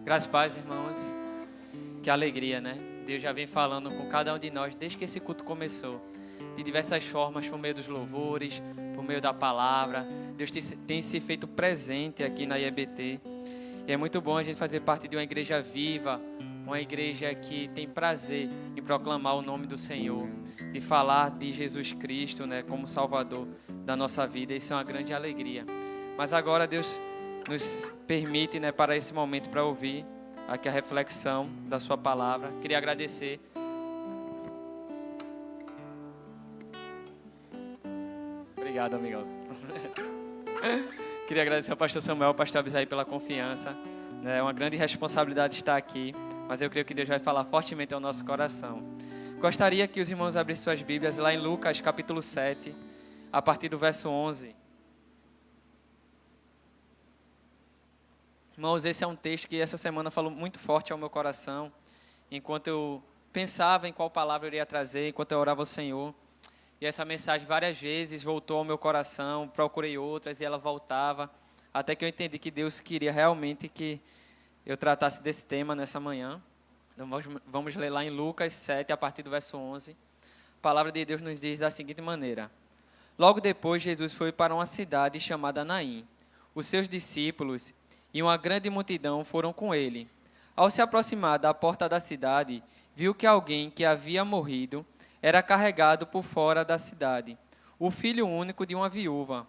Graças a Deus, irmãos. Que alegria, né? Deus já vem falando com cada um de nós desde que esse culto começou. De diversas formas, por meio dos louvores, por meio da palavra. Deus tem se feito presente aqui na IEBT. E é muito bom a gente fazer parte de uma igreja viva, uma igreja que tem prazer em proclamar o nome do Senhor, de falar de Jesus Cristo, né, como Salvador da nossa vida. Isso é uma grande alegria. Mas agora Deus nos permite, né, para esse momento, para ouvir aqui a reflexão da sua palavra. Queria agradecer. Obrigado, amigão. Queria agradecer ao pastor Samuel, ao pastor Abisaí pela confiança. É uma grande responsabilidade estar aqui, mas eu creio que Deus vai falar fortemente ao nosso coração. Gostaria que os irmãos abrissem suas Bíblias lá em Lucas, capítulo 7, a partir do verso 11. Irmãos, esse é um texto que essa semana falou muito forte ao meu coração, enquanto eu pensava em qual palavra eu iria trazer, enquanto eu orava ao Senhor. E essa mensagem várias vezes voltou ao meu coração, procurei outras e ela voltava, até que eu entendi que Deus queria realmente que eu tratasse desse tema nessa manhã. Então vamos ler lá em Lucas 7, a partir do verso 11. A palavra de Deus nos diz da seguinte maneira: Logo depois, Jesus foi para uma cidade chamada Naim. Os seus discípulos e uma grande multidão foram com ele. Ao se aproximar da porta da cidade, viu que alguém que havia morrido era carregado por fora da cidade, o filho único de uma viúva.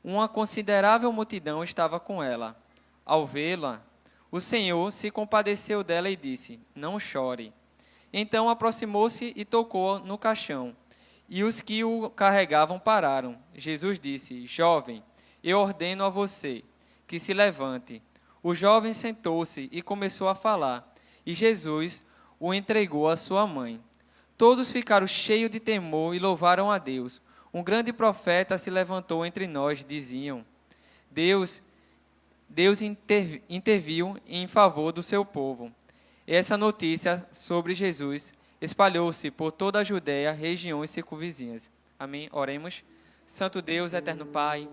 Uma considerável multidão estava com ela. Ao vê-la, o Senhor se compadeceu dela e disse: Não chore. Então aproximou-se e tocou no caixão, e os que o carregavam pararam. Jesus disse: Jovem, eu ordeno a você que se levante. O jovem sentou-se e começou a falar, e Jesus o entregou à sua mãe. Todos ficaram cheios de temor e louvaram a Deus. Um grande profeta se levantou entre nós, diziam. Deus interviu em favor do seu povo. Essa notícia sobre Jesus espalhou-se por toda a Judéia, regiões circunvizinhas. Amém? Oremos. Santo Deus, eterno Pai,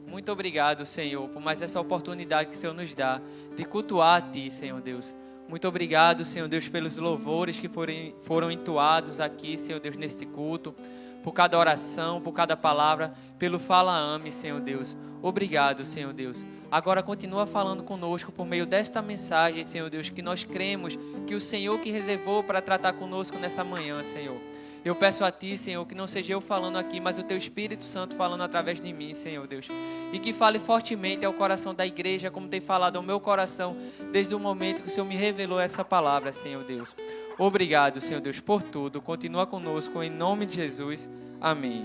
muito obrigado, Senhor, por mais essa oportunidade que o Senhor nos dá de cultuar a Ti, Senhor Deus. Muito obrigado, Senhor Deus, pelos louvores que foram entoados aqui, Senhor Deus, neste culto, por cada oração, por cada palavra, pelo fala-ame, Senhor Deus. Obrigado, Senhor Deus. Agora continua falando conosco por meio desta mensagem, Senhor Deus, que nós cremos que o Senhor que reservou para tratar conosco nessa manhã, Senhor. Eu peço a Ti, Senhor, que não seja eu falando aqui, mas o Teu Espírito Santo falando através de mim, Senhor Deus. E que fale fortemente ao coração da igreja, como tem falado ao meu coração, desde o momento que o Senhor me revelou essa palavra, Senhor Deus. Obrigado, Senhor Deus, por tudo. Continua conosco, em nome de Jesus. Amém.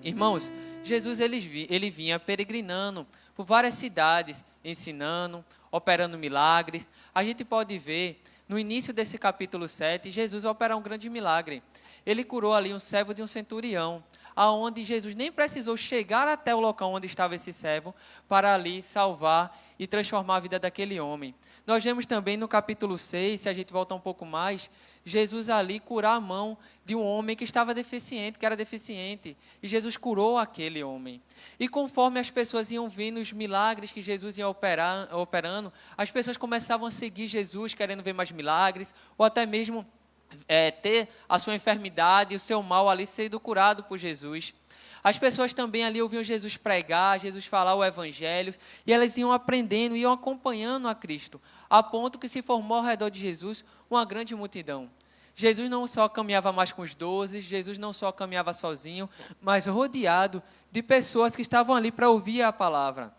Irmãos, Jesus ele vinha peregrinando por várias cidades, ensinando, operando milagres. A gente pode ver, no início desse capítulo 7, Jesus opera um grande milagre. Ele curou ali um servo de um centurião, aonde Jesus nem precisou chegar até o local onde estava esse servo para ali salvar e transformar a vida daquele homem. Nós vemos também no capítulo 6, se a gente voltar um pouco mais, Jesus ali curar a mão de um homem que estava deficiente, que era deficiente, e Jesus curou aquele homem. E conforme as pessoas iam vendo os milagres que Jesus ia operando, as pessoas começavam a seguir Jesus, querendo ver mais milagres, ou até mesmo ter a sua enfermidade, o seu mal ali sendo curado por Jesus. As pessoas também ali ouviam Jesus pregar, Jesus falar o evangelho, e elas iam aprendendo, iam acompanhando a Cristo, a ponto que se formou ao redor de Jesus uma grande multidão. Jesus não só caminhava mais com os 12, Jesus não só caminhava sozinho, mas rodeado de pessoas que estavam ali para ouvir a palavra.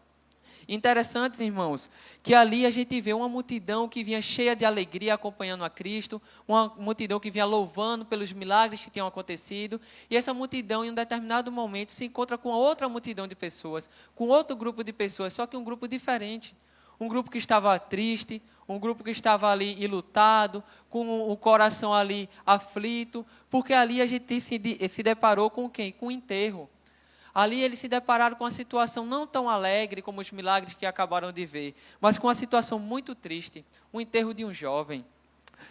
Interessantes, irmãos, que ali a gente vê uma multidão que vinha cheia de alegria acompanhando a Cristo, uma multidão que vinha louvando pelos milagres que tinham acontecido, e essa multidão, em um determinado momento, se encontra com outra multidão de pessoas, com outro grupo de pessoas, só que um grupo diferente. Um grupo que estava triste, um grupo que estava ali enlutado, com o coração ali aflito, porque ali a gente se deparou com quem? Com o enterro. Ali eles se depararam com uma situação não tão alegre como os milagres que acabaram de ver, mas com uma situação muito triste, o enterro de um jovem.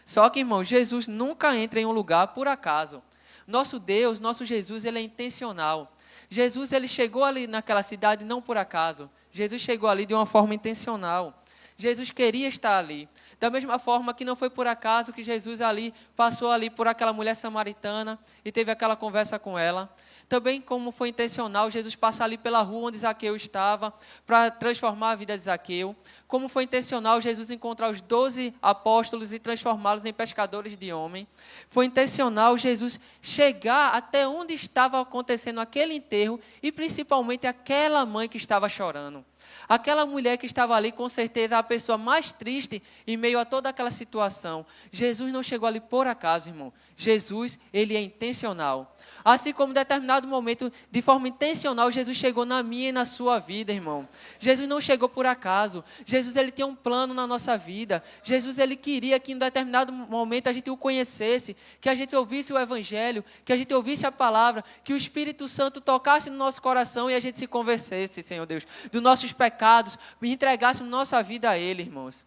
Só que, irmão, Jesus nunca entra em um lugar por acaso. Nosso Deus, nosso Jesus, ele é intencional. Jesus, ele chegou ali naquela cidade não por acaso. Jesus chegou ali de uma forma intencional. Jesus queria estar ali. Da mesma forma que não foi por acaso que Jesus ali passou ali por aquela mulher samaritana e teve aquela conversa com ela. Também como foi intencional Jesus passar ali pela rua onde Zaqueu estava para transformar a vida de Zaqueu. Como foi intencional Jesus encontrar os 12 apóstolos e transformá-los em pescadores de homem. Foi intencional Jesus chegar até onde estava acontecendo aquele enterro e principalmente aquela mãe que estava chorando. Aquela mulher que estava ali, com certeza, a pessoa mais triste em meio a toda aquela situação. Jesus não chegou ali por acaso, irmão. Jesus, ele é intencional. Assim como em determinado momento, de forma intencional, Jesus chegou na minha e na sua vida, irmão. Jesus não chegou por acaso. Jesus, ele tem um plano na nossa vida. Jesus, ele queria que em determinado momento a gente o conhecesse, que a gente ouvisse o Evangelho, que a gente ouvisse a palavra, que o Espírito Santo tocasse no nosso coração e a gente se convencesse, Senhor Deus, dos nossos pecados, e entregássemos nossa vida a Ele, irmãos.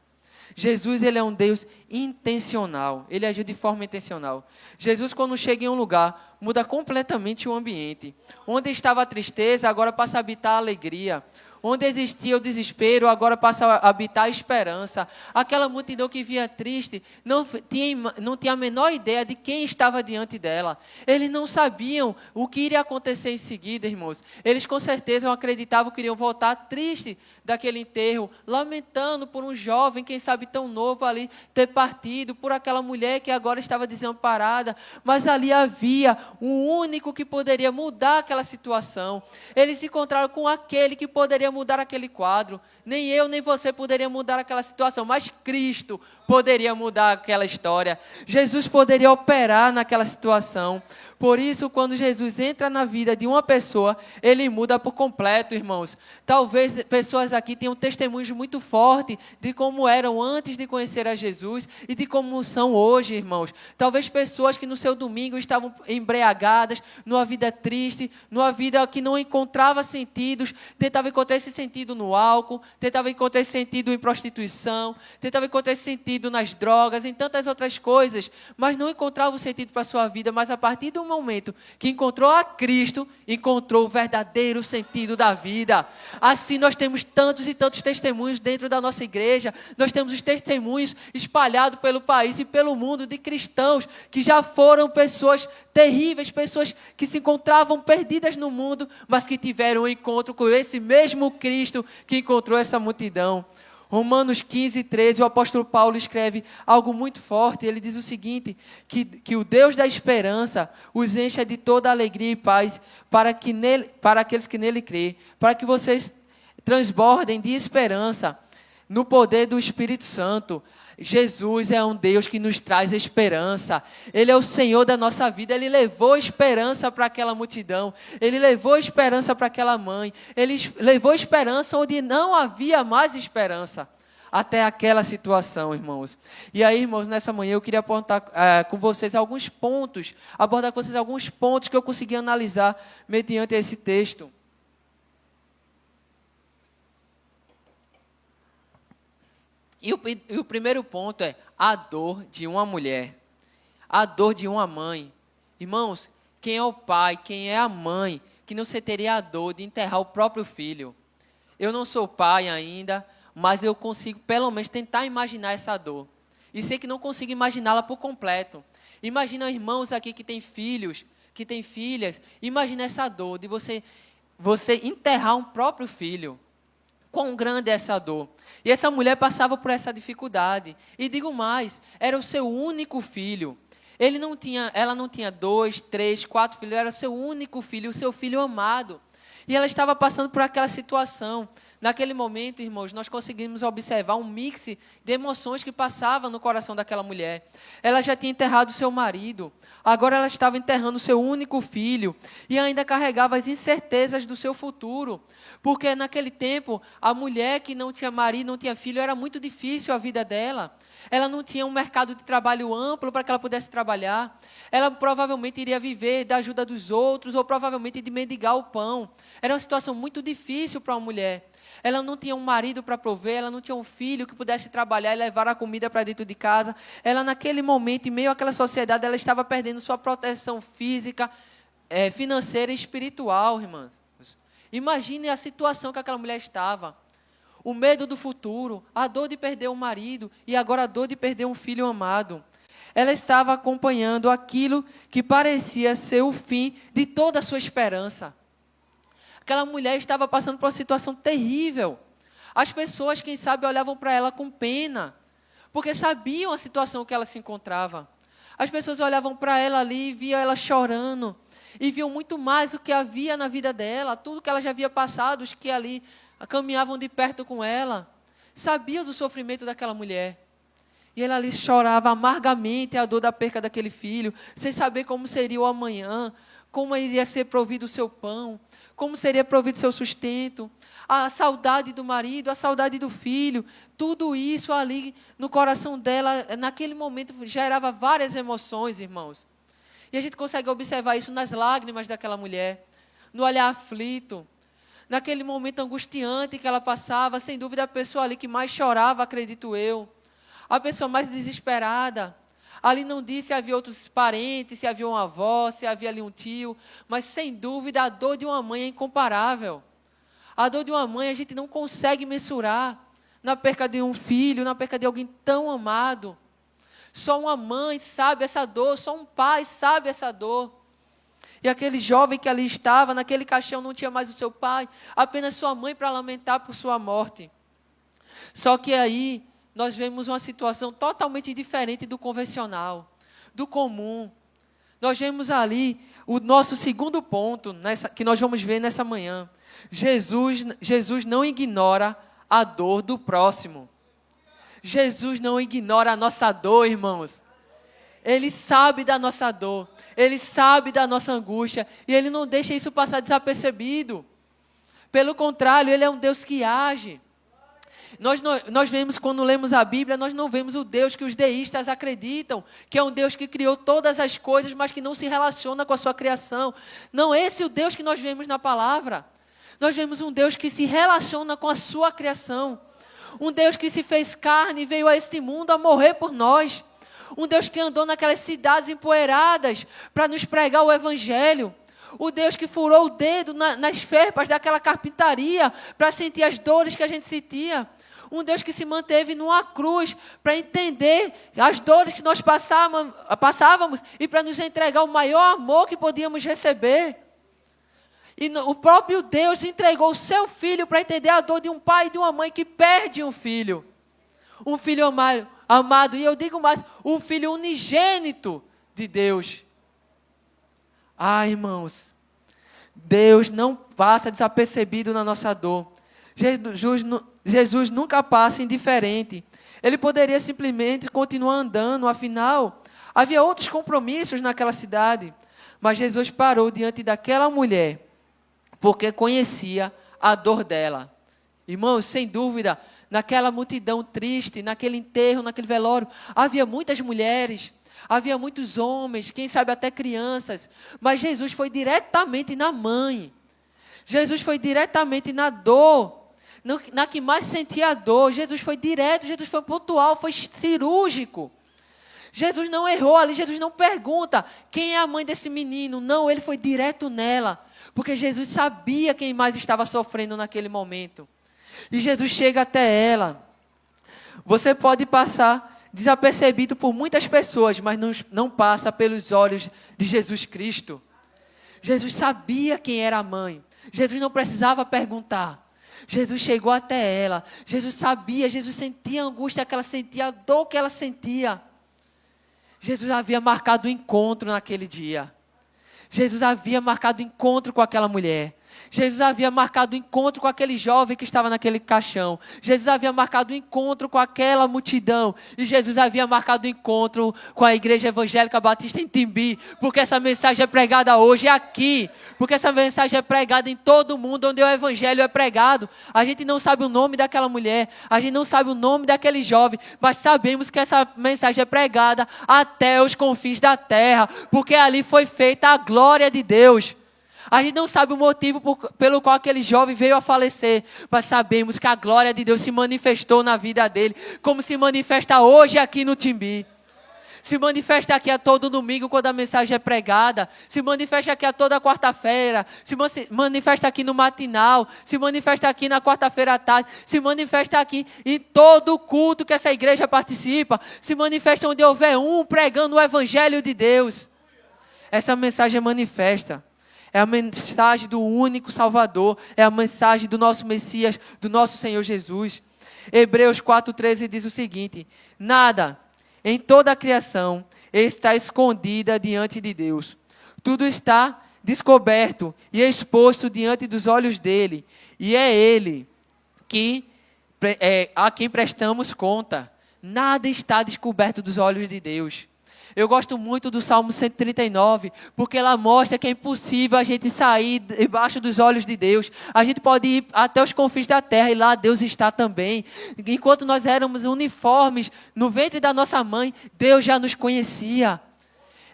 Jesus, ele é um Deus intencional. Ele agiu de forma intencional. Jesus, quando chega em um lugar, muda completamente o ambiente. Onde estava a tristeza, agora passa a habitar a alegria. Onde existia o desespero, agora passa a habitar a esperança. Aquela multidão que via triste, não tinha a menor ideia de quem estava diante dela. Eles não sabiam o que iria acontecer em seguida, irmãos. Eles com certeza acreditavam que iriam voltar tristes daquele enterro, lamentando por um jovem, quem sabe tão novo ali, ter partido, por aquela mulher que agora estava desamparada. Mas ali havia um único que poderia mudar aquela situação. Eles se encontraram com aquele que poderia mudar aquele quadro. Nem eu, nem você poderia mudar aquela situação, mas Cristo poderia mudar aquela história. Jesus poderia operar naquela situação. Por isso, quando Jesus entra na vida de uma pessoa, ele muda por completo, irmãos. Talvez pessoas aqui tenham testemunhos muito fortes de como eram antes de conhecer a Jesus e de como são hoje, irmãos. Talvez pessoas que no seu domingo estavam embriagadas, numa vida triste, numa vida que não encontrava sentidos, tentavam encontrar esse sentido no álcool, tentavam encontrar esse sentido em prostituição, tentavam encontrar esse sentido nas drogas, em tantas outras coisas, mas não encontravam sentido para a sua vida. Mas a partir do momento que encontrou a Cristo, encontrou o verdadeiro sentido da vida. Assim nós temos tantos e tantos testemunhos dentro da nossa igreja. Nós temos os testemunhos espalhados pelo país e pelo mundo de cristãos que já foram pessoas terríveis, pessoas que se encontravam perdidas no mundo, mas que tiveram um encontro com esse mesmo Cristo que encontrou essa multidão. Romanos 15, 13, o apóstolo Paulo escreve algo muito forte. Ele diz o seguinte, que o Deus da esperança os encha de toda alegria e paz para aqueles que nele crêem, para que vocês transbordem de esperança no poder do Espírito Santo. Jesus é um Deus que nos traz esperança. Ele é o Senhor da nossa vida. Ele levou esperança para aquela multidão. Ele levou esperança para aquela mãe. Ele levou esperança onde não havia mais esperança. Até aquela situação, irmãos. E aí, irmãos, nessa manhã eu queria abordar com vocês alguns pontos que eu consegui analisar mediante esse texto. E o primeiro ponto é a dor de uma mulher, a dor de uma mãe. Irmãos, quem é o pai, quem é a mãe, que não sentiria a dor de enterrar o próprio filho? Eu não sou pai ainda, mas eu consigo pelo menos tentar imaginar essa dor. E sei que não consigo imaginá-la por completo. Imagina irmãos aqui que têm filhos, que têm filhas. Imagina essa dor de você enterrar um próprio filho. Quão grande é essa dor. E essa mulher passava por essa dificuldade. E digo mais, era o seu único filho. Ela não tinha 2, 3, 4 filhos, era o seu único filho, o seu filho amado. E ela estava passando por aquela situação. Naquele momento, irmãos, nós conseguimos observar um mix de emoções que passava no coração daquela mulher. Ela já tinha enterrado seu marido, agora ela estava enterrando seu único filho e ainda carregava as incertezas do seu futuro. Porque naquele tempo, a mulher que não tinha marido, não tinha filho, era muito difícil a vida dela. Ela não tinha um mercado de trabalho amplo para que ela pudesse trabalhar. Ela provavelmente iria viver da ajuda dos outros ou provavelmente de mendigar o pão. Era uma situação muito difícil para uma mulher. Ela não tinha um marido para prover, ela não tinha um filho que pudesse trabalhar e levar a comida para dentro de casa. Ela, naquele momento, em meio àquela sociedade, ela estava perdendo sua proteção física, financeira e espiritual, irmãs. Imagine a situação que aquela mulher estava. o medo do futuro, a dor de perder um marido e agora a dor de perder um filho amado. Ela estava acompanhando aquilo que parecia ser o fim de toda a sua esperança. Aquela mulher estava passando por uma situação terrível. As pessoas, quem sabe, olhavam para ela com pena, porque sabiam a situação que ela se encontrava. As pessoas olhavam para ela ali e viam ela chorando, e viam muito mais o que havia na vida dela, tudo que ela já havia passado, os que ali caminhavam de perto com ela, sabiam do sofrimento daquela mulher. E ela ali chorava amargamente a dor da perca daquele filho, sem saber como seria o amanhã, como iria ser provido o seu pão, como seria provido o seu sustento, a saudade do marido, a saudade do filho, tudo isso ali no coração dela, naquele momento gerava várias emoções, irmãos. E a gente consegue observar isso nas lágrimas daquela mulher, no olhar aflito, naquele momento angustiante que ela passava, sem dúvida a pessoa ali que mais chorava, acredito eu, a pessoa mais desesperada. Ali não disse se havia outros parentes, se havia uma avó, se havia ali um tio, mas sem dúvida a dor de uma mãe é incomparável. A dor de uma mãe a gente não consegue mensurar na perca de um filho, na perca de alguém tão amado. Só uma mãe sabe essa dor, só um pai sabe essa dor. E aquele jovem que ali estava, naquele caixão, não tinha mais o seu pai, apenas sua mãe para lamentar por sua morte. Só que aí nós vemos uma situação totalmente diferente do convencional, do comum. Nós vemos ali o nosso segundo ponto, que nós vamos ver nessa manhã. Jesus não ignora a dor do próximo. Jesus não ignora a nossa dor, irmãos. Ele sabe da nossa dor, Ele sabe da nossa angústia, e Ele não deixa isso passar desapercebido. Pelo contrário, Ele é um Deus que age. Nós vemos, quando lemos a Bíblia, nós não vemos o Deus que os deístas acreditam, que é um Deus que criou todas as coisas, mas que não se relaciona com a sua criação. Não, esse é o Deus que nós vemos na palavra. Nós vemos um Deus que se relaciona com a sua criação. Um Deus que se fez carne e veio a este mundo a morrer por nós. Um Deus que andou naquelas cidades empoeiradas para nos pregar o Evangelho. O Deus que furou o dedo nas ferpas daquela carpintaria para sentir as dores que a gente sentia. Um Deus que se manteve numa cruz para entender as dores que nós passávamos e para nos entregar o maior amor que podíamos receber. E o próprio Deus entregou o seu filho para entender a dor de um pai e de uma mãe que perde um filho. Um filho amado, e eu digo mais, um filho unigênito de Deus. Ah, irmãos, Deus não passa desapercebido na nossa dor. Jesus nunca passa indiferente. Ele poderia simplesmente continuar andando, afinal, havia outros compromissos naquela cidade. Mas Jesus parou diante daquela mulher, porque conhecia a dor dela. Irmãos, sem dúvida, naquela multidão triste, naquele enterro, naquele velório, havia muitas mulheres, havia muitos homens, quem sabe até crianças, mas Jesus foi diretamente na mãe. Jesus foi diretamente na dor, na que mais sentia a dor. Jesus foi direto, Jesus foi pontual, foi cirúrgico. Jesus não errou ali, Jesus não pergunta quem é a mãe desse menino. Não, ele foi direto nela, porque Jesus sabia quem mais estava sofrendo naquele momento. E Jesus chega até ela. Você pode passar desapercebido por muitas pessoas, mas não passa pelos olhos de Jesus Cristo. Jesus sabia quem era a mãe. Jesus não precisava perguntar. Jesus chegou até ela. Jesus sabia, Jesus sentia a angústia que ela sentia, a dor que ela sentia. Jesus havia marcado o encontro naquele dia. Jesus havia marcado o encontro com aquela mulher. Jesus havia marcado o encontro com aquele jovem que estava naquele caixão. Jesus havia marcado o encontro com aquela multidão. E Jesus havia marcado o encontro com a Igreja Evangélica Batista em Timbi. Porque essa mensagem é pregada hoje aqui. Porque essa mensagem é pregada em todo o mundo onde o Evangelho é pregado. A gente não sabe o nome daquela mulher. A gente não sabe o nome daquele jovem. Mas sabemos que essa mensagem é pregada até os confins da terra. Porque ali foi feita a glória de Deus. A gente não sabe o motivo pelo qual aquele jovem veio a falecer, mas sabemos que a glória de Deus se manifestou na vida dele, como se manifesta hoje aqui no Timbi. se manifesta aqui a todo domingo quando a mensagem é pregada, se manifesta aqui a toda quarta-feira, se manifesta aqui no matinal, se manifesta aqui na quarta-feira à tarde, se manifesta aqui em todo culto que essa igreja participa, se manifesta onde houver um pregando o evangelho de Deus. Essa mensagem é manifesta. É a mensagem do único Salvador, é a mensagem do nosso Messias, do nosso Senhor Jesus. Hebreus 4,13 diz o seguinte: nada em toda a criação está escondida diante de Deus. Tudo está descoberto e exposto diante dos olhos dele. E é ele a quem prestamos conta. Nada está descoberto dos olhos de Deus. Eu gosto muito do Salmo 139, porque ela mostra que é impossível a gente sair debaixo dos olhos de Deus. A gente pode ir até os confins da terra e lá Deus está também. Enquanto nós éramos uniformes no ventre da nossa mãe, Deus já nos conhecia.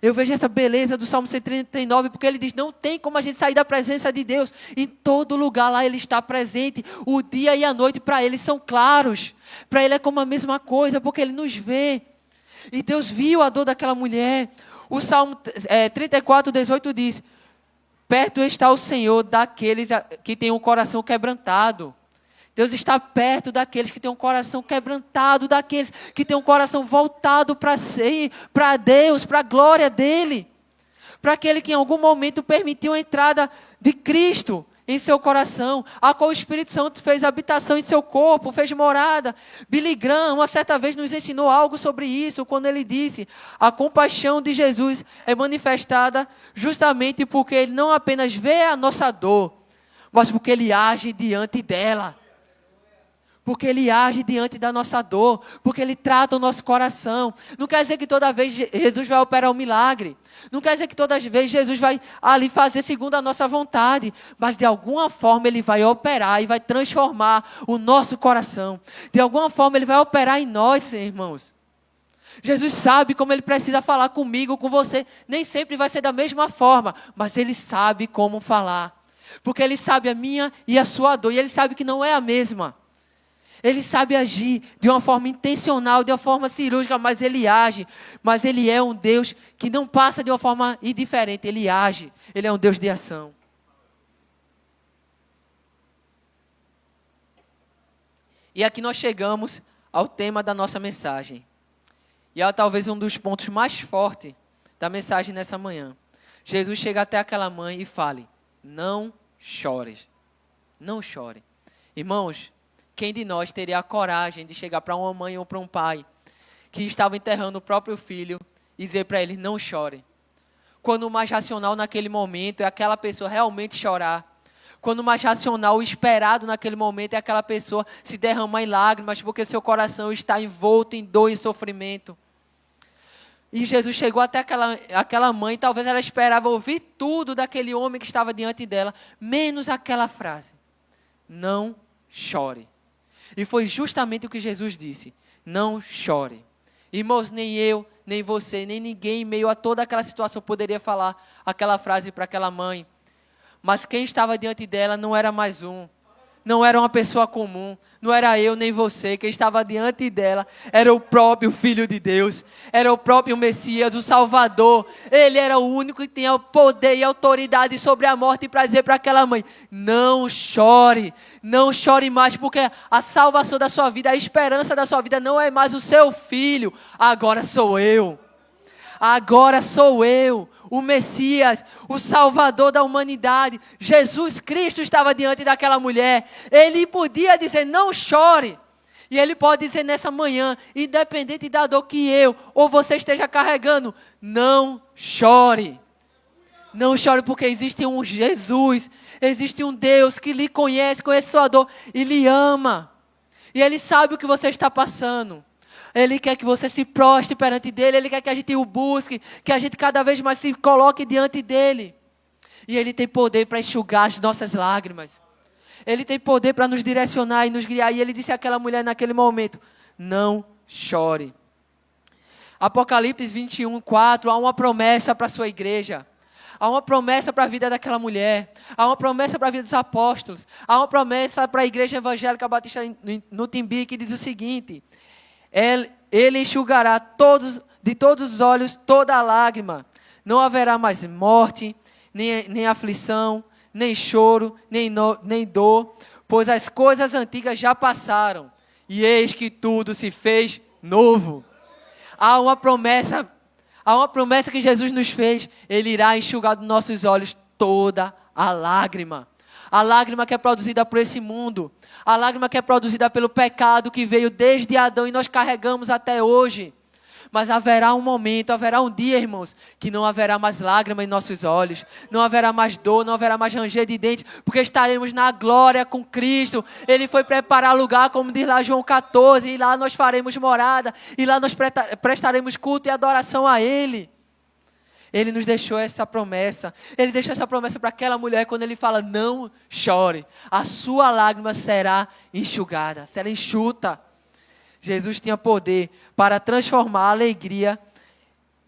Eu vejo essa beleza do Salmo 139, porque ele diz, não tem como a gente sair da presença de Deus. Em todo lugar lá Ele está presente. O dia e a noite para Ele são claros. Para Ele é como a mesma coisa, porque Ele nos vê. E Deus viu a dor daquela mulher. O Salmo 34:18 diz, perto está o Senhor daqueles que têm um coração quebrantado. Deus está perto daqueles que têm um coração quebrantado, daqueles que têm um coração voltado para Deus, para a glória dEle. Para aquele que em algum momento permitiu a entrada de Cristo em seu coração, a qual o Espírito Santo fez habitação em seu corpo, fez morada. Billy Graham, uma certa vez, nos ensinou algo sobre isso, quando ele disse, a compaixão de Jesus é manifestada justamente porque Ele não apenas vê a nossa dor, mas porque Ele age diante dela. Porque Ele age diante da nossa dor, porque Ele trata o nosso coração. Não quer dizer que toda vez Jesus vai operar um milagre. Não quer dizer que toda vez Jesus vai ali fazer segundo a nossa vontade. Mas de alguma forma Ele vai operar e vai transformar o nosso coração. De alguma forma Ele vai operar em nós, irmãos. Jesus sabe como Ele precisa falar comigo, com você. Nem sempre vai ser da mesma forma, mas Ele sabe como falar. Porque Ele sabe a minha e a sua dor. E Ele sabe que não é a mesma. Ele sabe agir de uma forma intencional, de uma forma cirúrgica, mas Ele age. Mas Ele é um Deus que não passa de uma forma indiferente, Ele age. Ele é um Deus de ação. E aqui nós chegamos ao tema da nossa mensagem. E é talvez um dos pontos mais fortes da mensagem nessa manhã. Jesus chega até aquela mãe e fala, não chores. Não chore. Irmãos, quem de nós teria a coragem de chegar para uma mãe ou para um pai que estava enterrando o próprio filho e dizer para ele, não chore? Quando o mais racional naquele momento é aquela pessoa realmente chorar. Quando o mais racional, o esperado naquele momento é aquela pessoa se derramar em lágrimas porque seu coração está envolto em dor e sofrimento. E Jesus chegou até aquela mãe, talvez ela esperava ouvir tudo daquele homem que estava diante dela, menos aquela frase, não chore. E foi justamente o que Jesus disse, não chore. Irmãos, nem eu, nem você, nem ninguém em meio a toda aquela situação poderia falar aquela frase para aquela mãe. Mas quem estava diante dela não era mais um, não era uma pessoa comum, não era eu nem você, quem estava diante dela era o próprio Filho de Deus, era o próprio Messias, o Salvador. Ele era o único que tinha o poder e autoridade sobre a morte para dizer para aquela mãe, não chore mais, porque a salvação da sua vida, a esperança da sua vida não é mais o seu filho, agora sou eu. Agora sou eu, o Messias, o Salvador da humanidade. Jesus Cristo estava diante daquela mulher. Ele podia dizer, não chore. E Ele pode dizer nessa manhã, independente da dor que eu ou você esteja carregando, não chore. Não chore porque existe um Jesus, existe um Deus que lhe conhece sua dor e lhe ama. E Ele sabe o que você está passando. Ele quer que você se prostre perante dEle. Ele quer que a gente o busque, que a gente cada vez mais se coloque diante dEle. E Ele tem poder para enxugar as nossas lágrimas. Ele tem poder para nos direcionar e nos guiar. E Ele disse àquela mulher naquele momento, não chore. Apocalipse 21:4, há uma promessa para a sua igreja. Há uma promessa para a vida daquela mulher. Há uma promessa para a vida dos apóstolos. Há uma promessa para a igreja evangélica batista no Timbi, que diz o seguinte, Ele enxugará de todos os olhos toda a lágrima. Não haverá mais morte, nem aflição, nem choro, nem dor, pois as coisas antigas já passaram, e eis que tudo se fez novo. Há uma promessa que Jesus nos fez. Ele irá enxugar dos nossos olhos toda a lágrima. A lágrima que é produzida por esse mundo. A lágrima que é produzida pelo pecado que veio desde Adão e nós carregamos até hoje. Mas haverá um momento, haverá um dia, irmãos, que não haverá mais lágrima em nossos olhos. Não haverá mais dor, não haverá mais ranger de dentes, porque estaremos na glória com Cristo. Ele foi preparar lugar, como diz lá João 14, e lá nós faremos morada, e lá nós prestaremos culto e adoração a Ele. Ele nos deixou essa promessa. Ele deixou essa promessa para aquela mulher quando ele fala, não chore, a sua lágrima será enxugada, será enxuta. Jesus tinha poder para transformar a alegria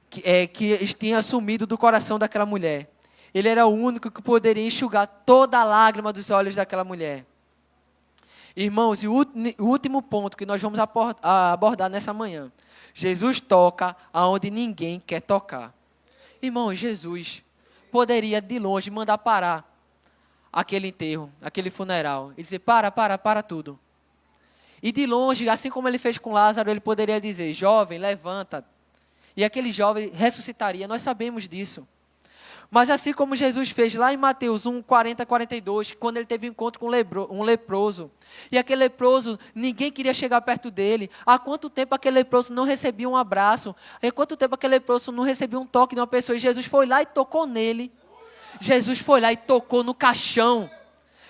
que tinha sumido do coração daquela mulher. Ele era o único que poderia enxugar toda a lágrima dos olhos daquela mulher. Irmãos, e o último ponto que nós vamos abordar nessa manhã. Jesus toca aonde ninguém quer tocar. Irmãos, Jesus poderia de longe mandar parar aquele enterro, aquele funeral. E dizer, para tudo. E de longe, assim como ele fez com Lázaro, ele poderia dizer, jovem, levanta. E aquele jovem ressuscitaria, nós sabemos disso. Mas assim como Jesus fez lá em Mateus 1, 40, 42, quando ele teve um encontro com um leproso. E aquele leproso, ninguém queria chegar perto dele. Há quanto tempo aquele leproso não recebia um abraço? Há quanto tempo aquele leproso não recebia um toque de uma pessoa? E Jesus foi lá e tocou nele. Jesus foi lá e tocou no caixão.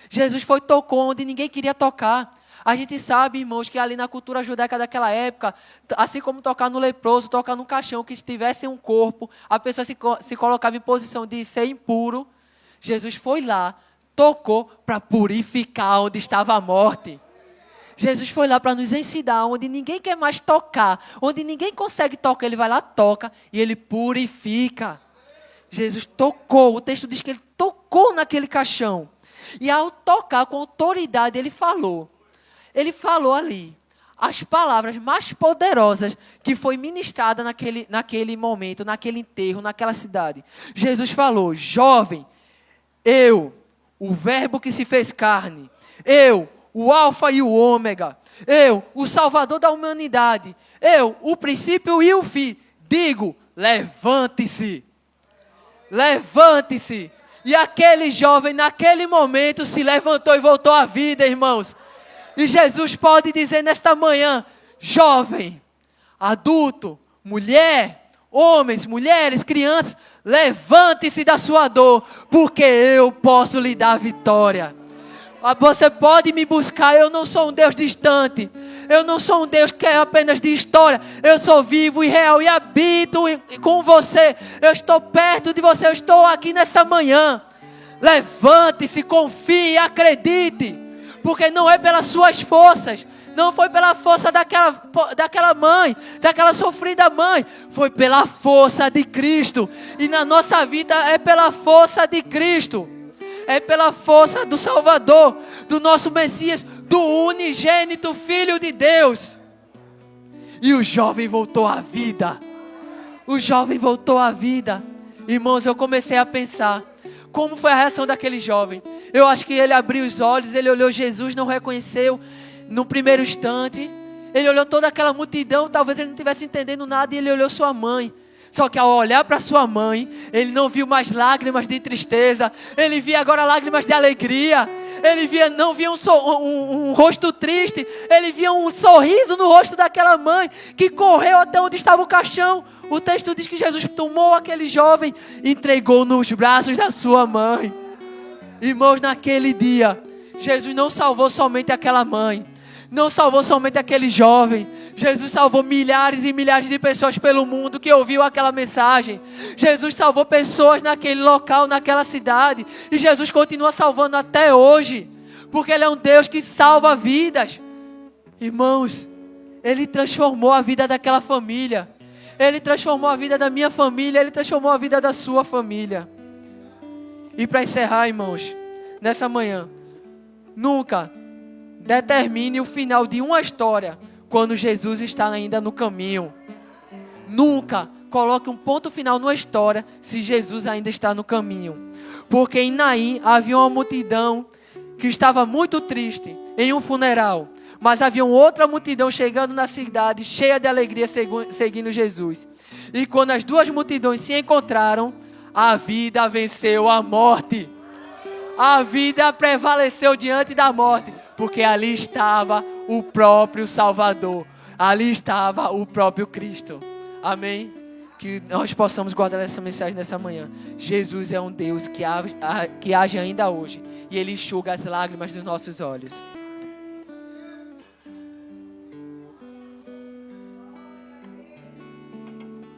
Jesus foi e tocou onde ninguém queria tocar. A gente sabe, irmãos, que ali na cultura judaica daquela época, assim como tocar no leproso, tocar no caixão, que estivesse em um corpo, a pessoa se colocava em posição de ser impuro. Jesus foi lá, tocou para purificar onde estava a morte. Jesus foi lá para nos ensinar onde ninguém quer mais tocar, onde ninguém consegue tocar, ele vai lá, toca e ele purifica. Jesus tocou, o texto diz que ele tocou naquele caixão. E ao tocar com autoridade, ele falou. Ele falou ali as palavras mais poderosas que foi ministrada naquele momento, naquele enterro, naquela cidade. Jesus falou, jovem, eu, o verbo que se fez carne, eu, o alfa e o ômega, eu, o salvador da humanidade, eu, o princípio e o fim, digo, levante-se. Levante-se. E aquele jovem, naquele momento, se levantou e voltou à vida, irmãos. E Jesus pode dizer nesta manhã, jovem, adulto, mulher, homens, mulheres, crianças, levante-se da sua dor, porque eu posso lhe dar vitória. Você pode me buscar, eu não sou um Deus distante, eu não sou um Deus que é apenas de história, eu sou vivo e real e habito com você, eu estou perto de você, eu estou aqui nesta manhã. Levante-se, confie, acredite. Porque não é pelas suas forças, não foi pela força daquela mãe, daquela sofrida mãe, foi pela força de Cristo. E na nossa vida é pela força de Cristo, é pela força do Salvador, do nosso Messias, do unigênito Filho de Deus. E o jovem voltou à vida, o jovem voltou à vida. Irmãos, eu comecei a pensar, como foi a reação daquele jovem? Eu acho que ele abriu os olhos, ele olhou Jesus, não reconheceu no primeiro instante. Ele olhou toda aquela multidão, talvez ele não estivesse entendendo nada, e ele olhou sua mãe. Só que ao olhar para sua mãe, ele não viu mais lágrimas de tristeza, ele via agora lágrimas de alegria. Ele não via um rosto triste, ele via um sorriso no rosto daquela mãe, que correu até onde estava o caixão. O texto diz que Jesus tomou aquele jovem e entregou nos braços da sua mãe. Irmãos, naquele dia, Jesus não salvou somente aquela mãe, não salvou somente aquele jovem. Jesus salvou milhares e milhares de pessoas pelo mundo que ouviu aquela mensagem. Jesus salvou pessoas naquele local, naquela cidade. E Jesus continua salvando até hoje, porque Ele é um Deus que salva vidas. Irmãos, Ele transformou a vida daquela família. Ele transformou a vida da minha família. Ele transformou a vida da sua família. E para encerrar, irmãos, nessa manhã, nunca determine o final de uma história quando Jesus está ainda no caminho. Nunca coloque um ponto final numa história se Jesus ainda está no caminho. Porque em Naim havia uma multidão que estava muito triste em um funeral. Mas havia outra multidão chegando na cidade, cheia de alegria, seguindo Jesus. E quando as duas multidões se encontraram, a vida venceu a morte. A vida prevaleceu diante da morte, porque ali estava o próprio Salvador. Ali estava o próprio Cristo. Amém? Que nós possamos guardar essa mensagem nessa manhã. Jesus é um Deus que age ainda hoje. E Ele enxuga as lágrimas dos nossos olhos.